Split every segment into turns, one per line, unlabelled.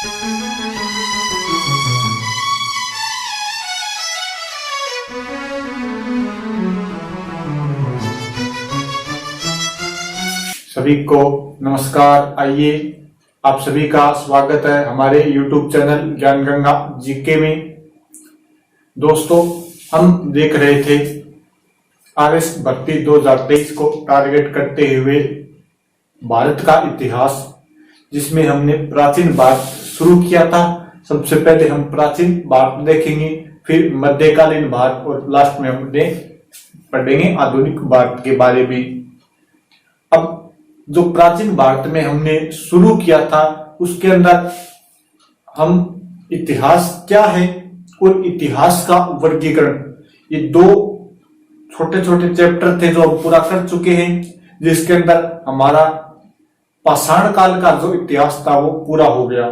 सभी को नमस्कार। आइए, आप सभी का स्वागत है हमारे YouTube चैनल ज्ञान गंगा जीके में। दोस्तों, हम देख रहे थे RS भर्ती 2023 को टारगेट करते हुए भारत का इतिहास, जिसमें हमने प्राचीन भारत शुरू किया था। सबसे पहले हम प्राचीन भारत देखेंगे, फिर मध्यकालीन भारत और लास्ट में हमने पढ़ेंगे आधुनिक भारत के बारे में। अब जो प्राचीन भारत में हमने शुरू किया था, उसके अंदर हम इतिहास क्या है और इतिहास का वर्गीकरण, ये दो छोटे छोटे चैप्टर थे जो हम पूरा कर चुके हैं, जिसके अंदर हमारा पाषाण काल का जो इतिहास था वो पूरा हो गया।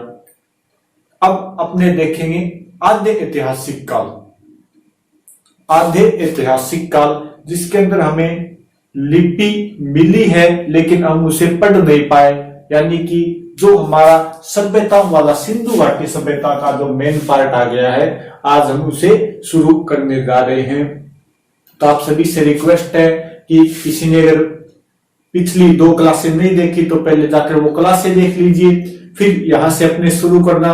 अब अपने देखेंगे आद्य ऐतिहासिक काल। आद्य ऐतिहासिक काल जिसके अंदर हमें लिपि मिली है लेकिन हम उसे पढ़ नहीं पाए, यानी कि जो हमारा सभ्यता वाला सिंधु घाटी सभ्यता का जो मेन पार्ट आ गया है, आज हम उसे शुरू करने जा रहे हैं। तो आप सभी से रिक्वेस्ट है कि किसी ने अगर पिछली 2 क्लासें नहीं देखी तो पहले जाकर वो क्लासें देख लीजिए, फिर यहां से अपने शुरू करना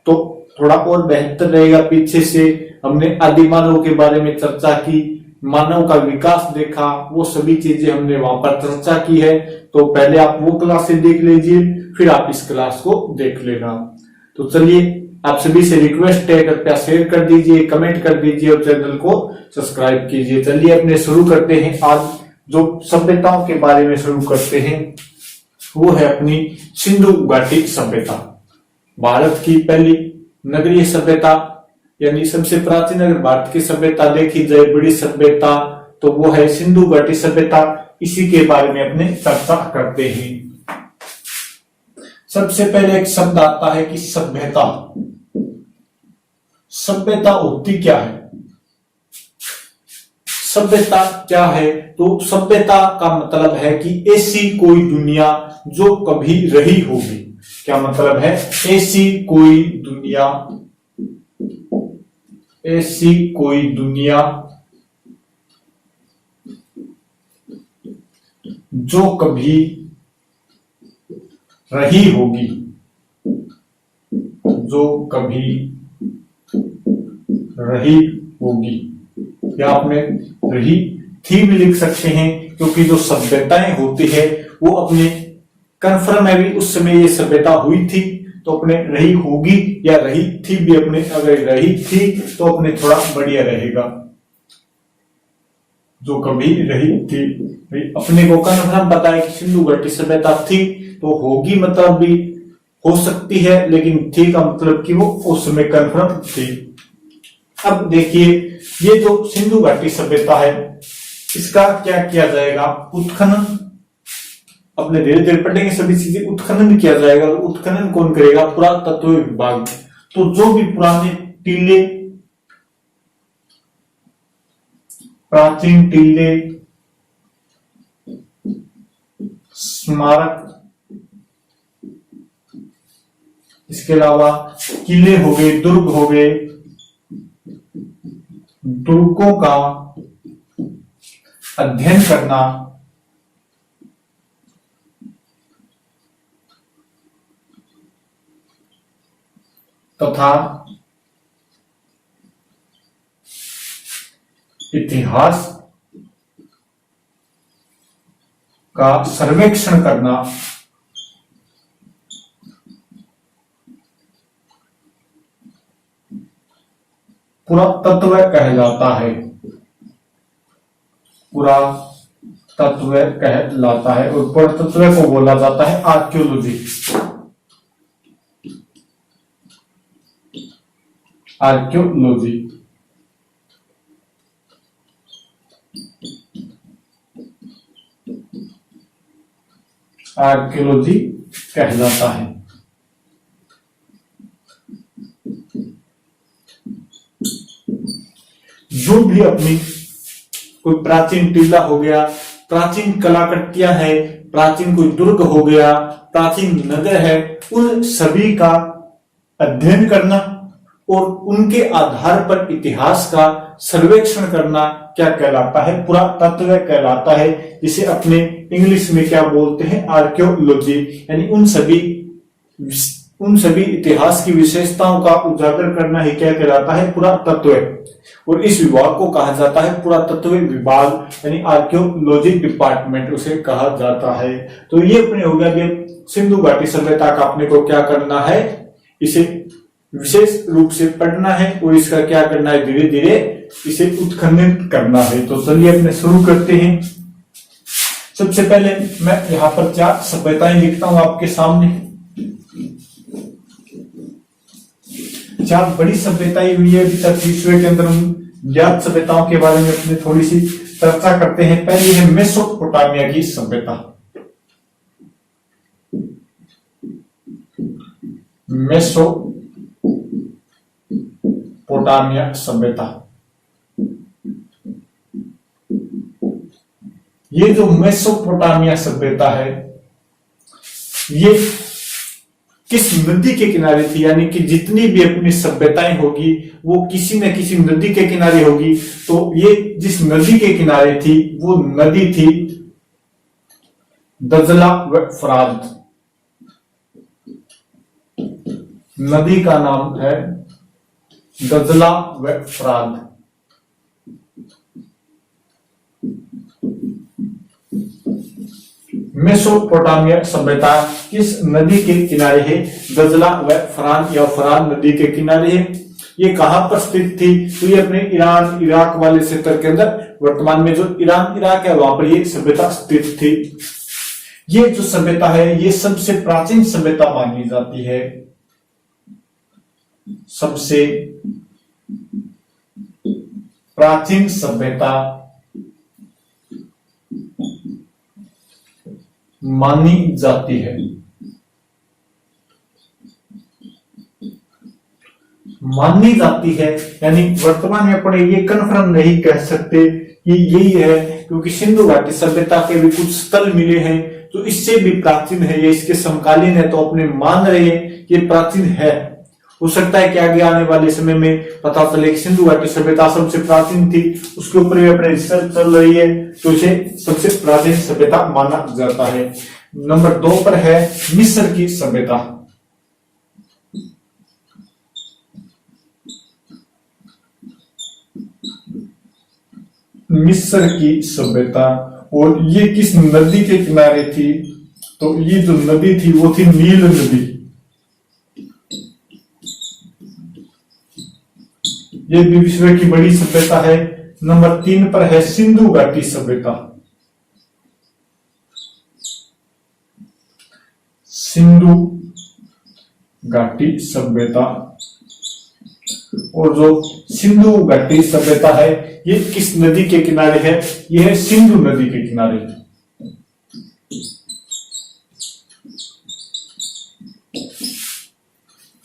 तो थोड़ा और बेहतर रहेगा। पीछे से हमने आदि मानव के बारे में चर्चा की, मानव का विकास देखा, वो सभी चीजें हमने वहां पर चर्चा की है। तो पहले आप वो क्लासें देख लीजिए, फिर आप इस क्लास को देख लेना। तो चलिए, आप सभी से रिक्वेस्ट है, कृपया शेयर कर दीजिए, कमेंट कर दीजिए और चैनल को सब्सक्राइब कीजिए। चलिए अपने शुरू करते हैं। आज जो सभ्यताओं के बारे में शुरू करते हैं वो है अपनी सिंधु घाटी सभ्यता। भारत की पहली नगरीय सभ्यता, यानी सबसे प्राचीन अगर भारत की सभ्यता देखी जाए, बड़ी सभ्यता, तो वो है सिंधु घाटी सभ्यता। इसी के बारे में अपने चर्चा करते हैं। सबसे पहले एक शब्द आता है कि सभ्यता। सभ्यता होती क्या है? सभ्यता क्या है? तो सभ्यता का मतलब है कि ऐसी कोई दुनिया जो कभी रही होगी। क्या मतलब है? ऐसी कोई दुनिया, ऐसी कोई दुनिया जो कभी रही होगी, जो कभी रही होगी, या आपने रही थी भी लिख सकते हैं, क्योंकि जो सभ्यताएं होती है वो अपने कन्फर्म है भी उस समय ये सभ्यता हुई थी, तो अपने रही होगी या रही थी भी, अपने अगर रही थी तो अपने थोड़ा बढ़िया रहेगा। जो कभी रही थी, अपने को कन्फर्म पता है कि सिंधु घाटी सभ्यता थी, तो होगी मतलब भी हो सकती है, लेकिन थी का मतलब कि वो उस समय कन्फर्म थी। अब देखिए, ये जो सिंधु घाटी सभ्यता है, इसका क्या किया जाएगा? उत्खनन। अपने धीरे धीरे पढ़ेंगे सभी चीजें। उत्खनन किया जाएगा। उत्खनन कौन करेगा? पुरातत्व विभाग। तो जो भी पुराने टीले, प्राचीन टीले, स्मारक, इसके अलावा किले हो गए, दुर्ग हो गए, दुर्गों का अध्ययन करना, तथा इतिहास का सर्वेक्षण करना, पुरातत्व कहलाता है। पुरातत्व कहलाता है और पुरातत्व को बोला जाता है आर्कियोलॉजी। आर्कियोलॉजी आर्कियोलॉजी कहलाता है। जो भी अपनी कोई प्राचीन टीला हो गया, प्राचीन कलाकृतियां है, प्राचीन कोई दुर्ग हो गया, प्राचीन नगर है, उन सभी का अध्ययन करना और उनके आधार पर इतिहास का सर्वेक्षण करना क्या कहलाता है? पुरातत्व कहलाता है, जिसे अपने इंग्लिश में क्या बोलते हैं? आर्कियोलॉजी। यानी उन सभी इतिहास की विशेषताओं का उजागर करना ही क्या कहलाता है? पुरातत्व। और इस विभाग को कहा जाता है पुरातत्व विभाग, यानी आर्कियोलॉजी डिपार्टमेंट उसे कहा जाता है। तो ये अपने हो गया कि सिंधु घाटी सभ्यता का अपने को क्या करना है? इसे विशेष रूप से पढ़ना है और इसका क्या करना है? धीरे धीरे इसे उत्खनन करना है। तो चलिए अपने शुरू करते हैं। सबसे पहले मैं यहाँ पर 4 सभ्यताएं लिखता हूं आपके सामने। 4 बड़ी सभ्यताएं हुई है अभी तक विश्व के अंदर। हम ज्ञात सभ्यताओं के बारे में अपने थोड़ी सी चर्चा करते हैं। पहली है मेसोपोटामिया की सभ्यता। मेसोपोटामिया सभ्यता। ये जो मेसोपोटामिया सभ्यता है, ये किस नदी के किनारे थी? यानी कि जितनी भी अपनी सभ्यताएं होगी वो किसी न किसी नदी के किनारे होगी। तो ये जिस नदी के किनारे थी वो नदी थी दजला व फरात। नदी का नाम है दजला व फरात। मेसोपोटामिया सभ्यता किस नदी के किनारे है? दजला व फरात या फरात नदी के किनारे है। ये कहां पर स्थित थी? तो ये अपने ईरान इराक वाले क्षेत्र के अंदर, वर्तमान में जो ईरान इराक है वहां पर ये सभ्यता स्थित थी। ये जो सभ्यता है ये सबसे प्राचीन सभ्यता मानी जाती है। सबसे प्राचीन सभ्यता मानी जाती है। मानी जाती है यानी वर्तमान में अपने ये कन्फर्म नहीं कह सकते कि यही है, क्योंकि सिंधु घाटी सभ्यता के भी कुछ स्थल मिले हैं जो इससे भी प्राचीन है, ये इसके समकालीन है। तो अपने मान रहे हैं कि प्राचीन है। हो सकता है कि आगे आने वाले समय में पता चले कि सिंधु घाटी सभ्यता सबसे प्राचीन थी, उसके ऊपर भी अपने रिसर्च चल रही है, तो इसे सबसे प्राचीन सभ्यता माना जाता है। नंबर 2 पर है मिस्र की सभ्यता। मिस्र की सभ्यता, और ये किस नदी के किनारे थी? तो ये जो नदी थी वो थी नील नदी। ये भी विश्व की बड़ी सभ्यता है। नंबर 3 पर है सिंधु घाटी सभ्यता। सिंधु घाटी सभ्यता, और जो सिंधु घाटी सभ्यता है ये किस नदी के किनारे है? ये है सिंधु नदी के किनारे।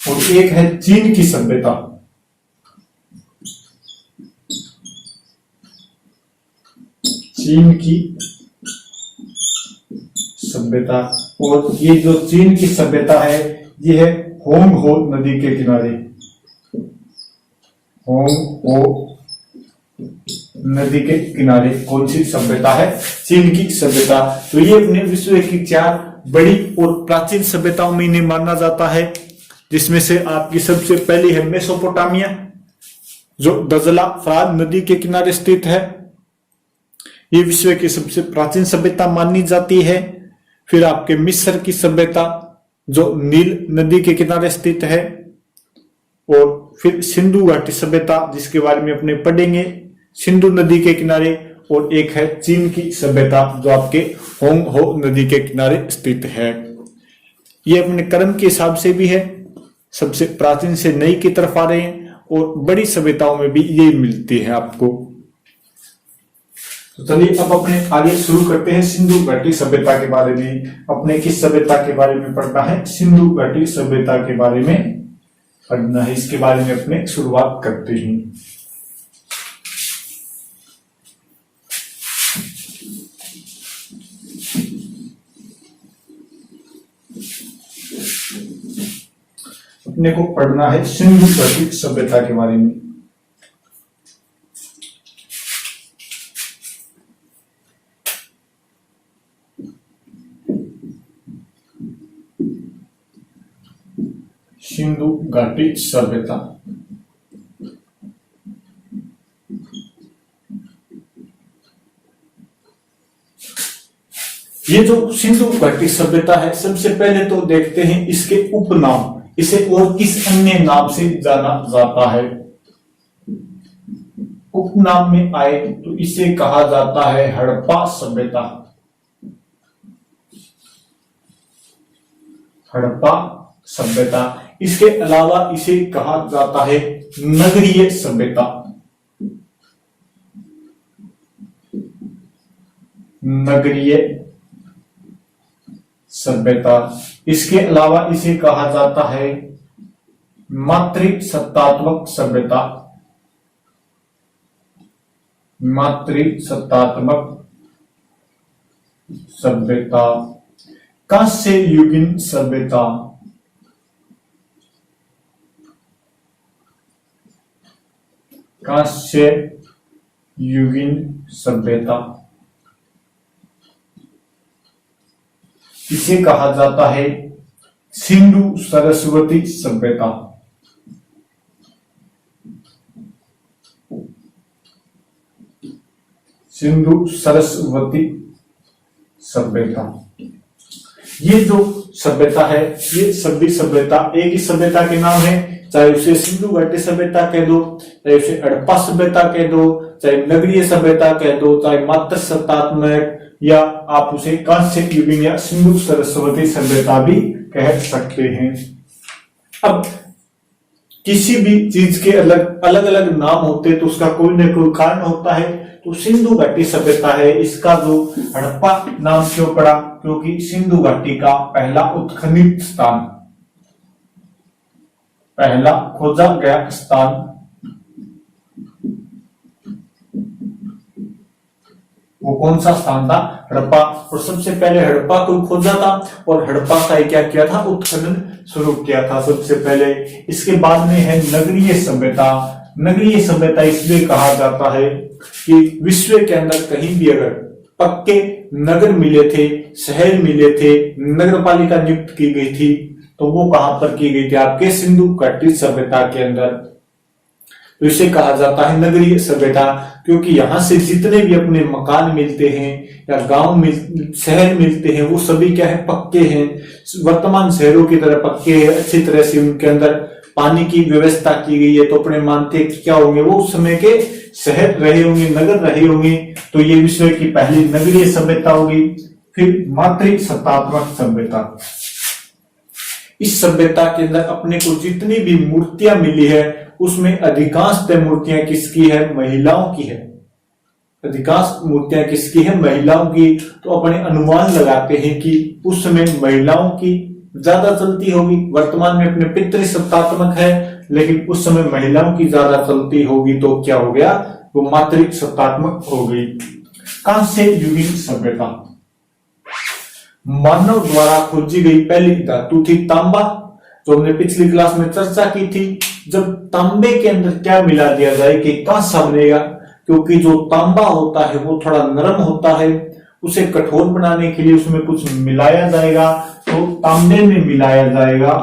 और एक है चीन की सभ्यता। चीन की सभ्यता, और ये जो चीन की सभ्यता है ये है होंग हो नदी के किनारे। होंग हो नदी के किनारे कौन सी सभ्यता है? चीन की सभ्यता। तो ये अपने विश्व की 4 बड़ी और प्राचीन सभ्यताओं में इन्हें माना जाता है, जिसमें से आपकी सबसे पहली है मेसोपोटामिया, जो दजला फरात नदी के किनारे स्थित है। ये विश्व की सबसे प्राचीन सभ्यता मानी जाती है। फिर आपके मिस्र की सभ्यता जो नील नदी के किनारे स्थित है, और फिर सिंधु घाटी सभ्यता जिसके बारे में अपने पढ़ेंगे, सिंधु नदी के किनारे। और एक है चीन की सभ्यता जो आपके होंग हो नदी के किनारे स्थित है। ये अपने क्रम के हिसाब से भी है, सबसे प्राचीन से नई की तरफ आ रहे हैं, और बड़ी सभ्यताओं में भी ये मिलती है आपको। तो चलिए अब अपने आगे शुरू करते हैं सिंधु घाटी सभ्यता के बारे में। अपने किस सभ्यता के बारे में पढ़ना है? सिंधु घाटी सभ्यता के बारे में पढ़ना है। इसके बारे में अपने शुरुआत करते हैं। अपने को पढ़ना है सिंधु घाटी सभ्यता के बारे में। सिंधु घाटी सभ्यता, ये जो सिंधु घाटी सभ्यता है, सबसे पहले तो देखते हैं इसके उपनाम, इसे और किस अन्य नाम से जाना जाता है। उपनाम में आए तो इसे कहा जाता है हड़प्पा सभ्यता, हड़प्पा सभ्यता। इसके अलावा इसे कहा जाता है नगरीय सभ्यता, नगरीय सभ्यता। इसके अलावा इसे कहा जाता है मातृसत्तात्मक सभ्यता, मातृसत्तात्मक सभ्यता। कांस्य युगीन सभ्यता, कांस्य युगीन सभ्यता। इसे कहा जाता है सिंधु सरस्वती सभ्यता, सिंधु सरस्वती सभ्यता। ये जो सभ्यता है, ये सभी सभ्यता एक ही सभ्यता के नाम है, चाहे उसे सिंधु घाटी सभ्यता कह दो, चाहे उसे हड़प्पा सभ्यता कह दो, चाहे नगरीय सभ्यता कह दो, चाहे मात्र सत्तात्मक, या आप उसे कांस्य युगीन या सिंधु सरस्वती सभ्यता भी कह सकते हैं। अब किसी भी चीज के अलग अलग नाम होते हैं तो उसका कोई न कोई कारण होता है। तो सिंधु घाटी सभ्यता है, इसका जो हड़प्पा नाम क्यों पड़ा, क्योंकि सिंधु घाटी का पहला उत्खनित स्थान, पहला खोजा गया स्थान वो कौन सा स्थान था, हड़प्पा। और सबसे पहले हड़प्पा को खोजा था और हड़प्पा का क्या किया था, उत्खनन शुरू किया था सबसे पहले। इसके बाद में है नगरीय सभ्यता। नगरीय सभ्यता इसलिए कहा जाता है कि विश्व के अंदर कहीं भी अगर पक्के नगर मिले थे, शहर मिले थे, नगर पालिका नियुक्त की गई थी, तो वो कहां पर की गई थी, आपके सिंधु घाटी सभ्यता के अंदर। तो इसे कहा जाता है नगरीय सभ्यता, क्योंकि यहां से जितने भी अपने मकान मिलते हैं या गांव शहर मिलते हैं, वो सभी क्या है, पक्के हैं, वर्तमान शहरों की तरह पक्के हैं। अच्छी तरह से उनके अंदर पानी की व्यवस्था की गई है, तो अपने मानते हैं कि क्या होंगे, वो उस समय के शहर रहे होंगे, नगर रहे होंगे। तो ये विश्व की पहली नगरीय सभ्यता होगी। फिर मातृसत्तात्मक सभ्यता, इस सभ्यता के अंदर अपने को जितनी भी मूर्तियां मिली है, उसमें अधिकांश मूर्तियां किसकी है, महिलाओं की है। अधिकांश मूर्तियां किसकी है, महिलाओं की। तो अपने अनुमान लगाते हैं कि उस समय महिलाओं की ज्यादा चलती होगी। वर्तमान में अपने पितृसत्तात्मक है, लेकिन उस समय महिलाओं की ज्यादा चलती होगी, तो क्या हो गया, वो मातृसत्तात्मक हो गई। कांस्य युगीन सभ्यता, मानव द्वारा खोजी गई पहली धातु थी तांबा, जो हमने पिछली क्लास में चर्चा की थी। जब तांबे के अंदर क्या मिला दिया जाए कि कांसा बनेगा, क्योंकि जो तांबा होता है वो थोड़ा नरम होता है, उसे कठोर बनाने के लिए उसमें कुछ मिलाया जाएगा, तो तांबे में मिलाया जाएगा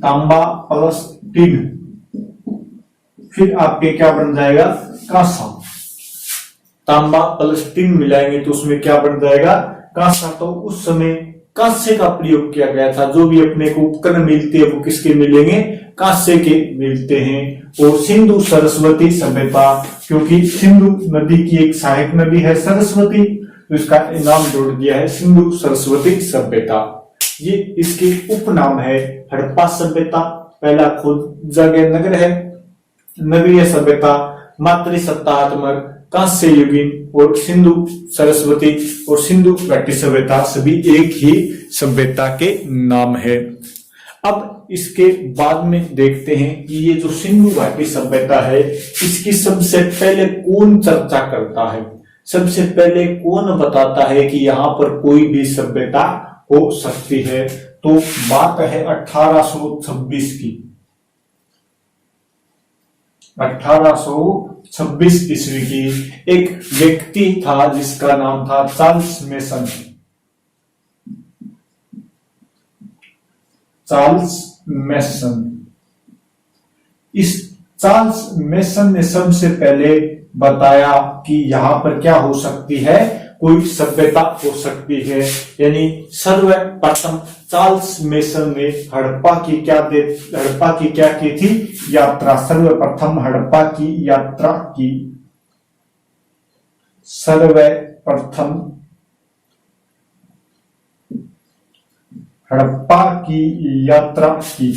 तांबा प्लस टिन, फिर आपके क्या बन जाएगा, कांसा। तांबा प्लस टिन मिलाएंगे तो उसमें क्या बन जाएगा, कांसा। तो उस समय कांस्य का प्रयोग किया गया था। जो भी अपने को उपकरण मिलते हैं वो किसके मिलेंगे, कांस्य के मिलते हैं। और सिंधु सरस्वती सभ्यता, क्योंकि सिंधु नदी की एक सहायक नदी है सरस्वती, तो इसका नाम जोड़ दिया है सिंधु सरस्वती सभ्यता। ये इसके उपनाम है हड़प्पा सभ्यता, पहला खोजा गया नगर है। नगरीय सभ्यता, मातृसत्तात्मक, कांस्य युगीन और सिंधु सरस्वती और सिंधु घाटी सभ्यता सभी एक ही सभ्यता के नाम है। अब इसके बाद में देखते हैं कि ये जो सिंधु घाटी सभ्यता है, इसकी सबसे पहले कौन चर्चा करता है, सबसे पहले कौन बताता है कि यहाँ पर कोई भी सभ्यता हो सकती है। तो बात है 1826 की। 1826 ईस्वी की। एक व्यक्ति था जिसका नाम था चार्ल्स मेसन। Charles mason. इस चार्ल्स मेसन ने सबसे पहले बताया कि यहां पर क्या हो सकती है, कोई सभ्यता हो सकती है। यानी सर्वप्रथम चार्ल्स मेसन ने हड़प्पा की क्या की थी, यात्रा। सर्वप्रथम हड़प्पा की यात्रा की। सर्वप्रथम हड़प्पा की यात्रा की।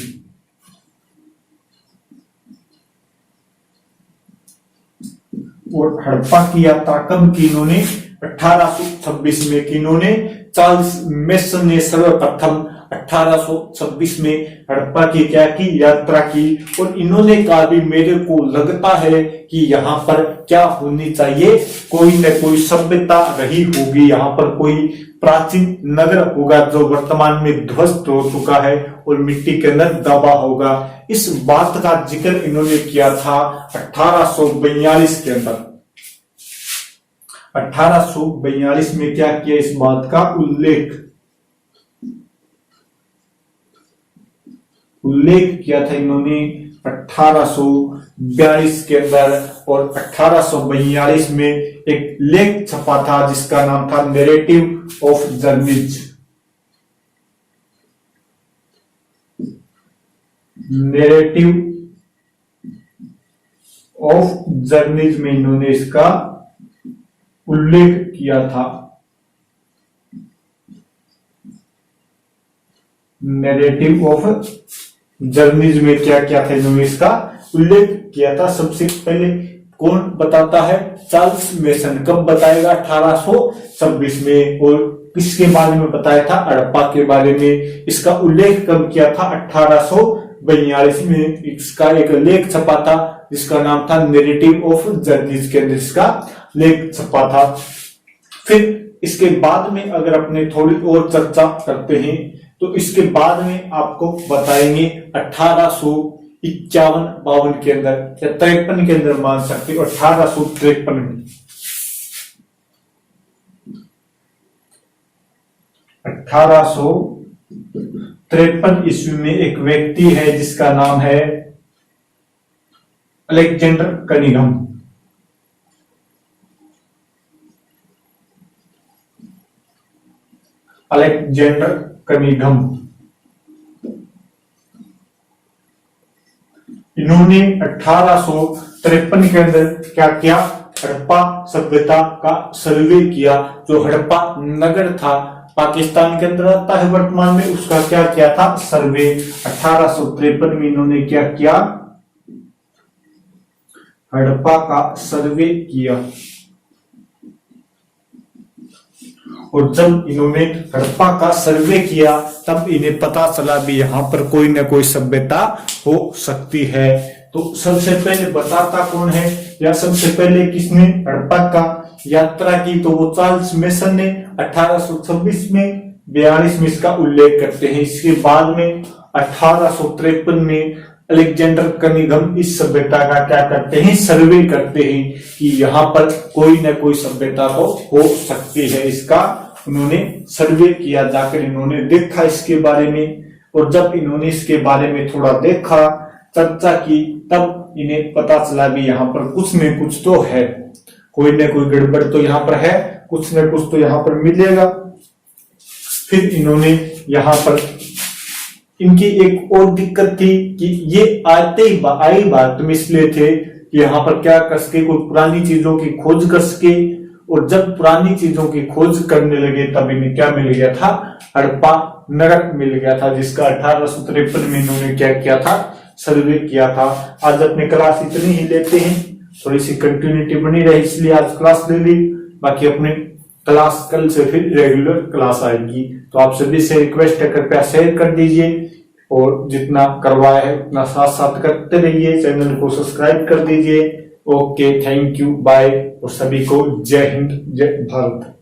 और हड़प्पा की यात्रा कब की इन्होंने, 1826 में की इन्होंने। चार्ल्स मेसन ने सर्वप्रथम 1826 में हड़प्पा की क्या की, यात्रा की। और इन्होंने कहा भी मेरे को लगता है कि यहाँ पर क्या होनी चाहिए, कोई न कोई सभ्यता रही होगी, यहाँ पर कोई प्राचीन नगर होगा जो वर्तमान में ध्वस्त हो चुका है और मिट्टी के अंदर दबा होगा। इस बात का जिक्र इन्होंने किया था 1842 के अंदर। 1842 में क्या किया, इस बात का उल्लेख किया था इन्होंने 1842 के अंदर। और 1842 में एक लेख छपा था जिसका नाम था narrative of journeys. Narrative of journeys में इन्होंने इसका उल्लेख किया था। नैरेटिव ऑफ जर्नीज में क्या क्या था, इन्होंने इसका उल्लेख किया था। सबसे पहले कौन बताता है, चार्ल्स मेसन। कब बताएगा, 1826 में। और किसके बारे में बताया था, हड़प्पा के बारे में। इसका उल्लेख कब किया था, 1842 में। इसका एक लेख छपा था जिसका नाम था नैरेटिव ऑफ जर्नीज, के अंदर इसका लेख छपा था। फिर इसके बाद में अगर अपने थोड़ी और चर्चा करते हैं तो इसके बाद में आपको बताएंगे 1851-52 के अंदर या 53 के अंदर मान सकते हो, 1853 में। 1853 ईस्वी में एक व्यक्ति है जिसका नाम है अलेक्जेंडर कनिंघम। Alexander Cunningham. इन्होंने 1853 के अंदर क्या किया, हड़प्पा सभ्यता का सर्वे किया। जो हड़प्पा नगर था पाकिस्तान के अंदर आता है वर्तमान में, उसका क्या किया था, सर्वे। 1853 में इन्होंने क्या किया, हड़प्पा का सर्वे किया। और जब इन्होंने हड़प्पा का सर्वे किया तब इन्हें पता चला भी यहाँ पर कोई न कोई सभ्यता हो सकती है। तो सबसे पहले बताता कौन है, या सबसे पहले किसने हड़प्पा का यात्रा की, तो वो चार्ल्स मेसन ने 1826 में। 42 में इसका उल्लेख करते हैं। इसके बाद में 1853 में अलेक्जेंडर कनिंघम इस सभ्यता का क्या करते हैं, सर्वे करते हैं कि यहाँ पर कोई न कोई सभ्यता तो हो सकती है। इसका उन्होंने सर्वे किया, जाकर इन्होंने देखा इसके बारे में। और जब इन्होंने इसके बारे में थोड़ा देखा, चर्चा की, तब इन्हें पता चला भी यहाँ पर कुछ न कुछ तो है, कोई न कोई गड़बड़ तो यहाँ पर है, कुछ न कुछ तो यहाँ पर मिलेगा। फिर इन्होंने यहाँ पर, इनकी एक और दिक्कत थी कि ये आई बात में इसलिए थे कि यहाँ पर क्या कर सके, कोई पुरानी चीजों की खोज कर सके। और जब पुरानी चीजों की खोज करने लगे तब इन्हें क्या मिल गया था, हड़प्पा नगर मिल गया था, जिसका 1853 में इन्होंने क्या किया था, सर्वे किया था। आज अपनी क्लास इतनी ही लेते हैं, थोड़ी सी कंटिन्यूटी बनी रही इसलिए आज क्लास ले ली। बाकी अपने क्लास कल से फिर रेगुलर क्लास आएगी। तो आप सभी से रिक्वेस्ट है, कृपया शेयर कर दीजिए और जितना करवाया है उतना साथ साथ करते रहिए। चैनल को सब्सक्राइब कर दीजिए। Okay, thank you, bye. और सभी को जय हिंद, जय भारत।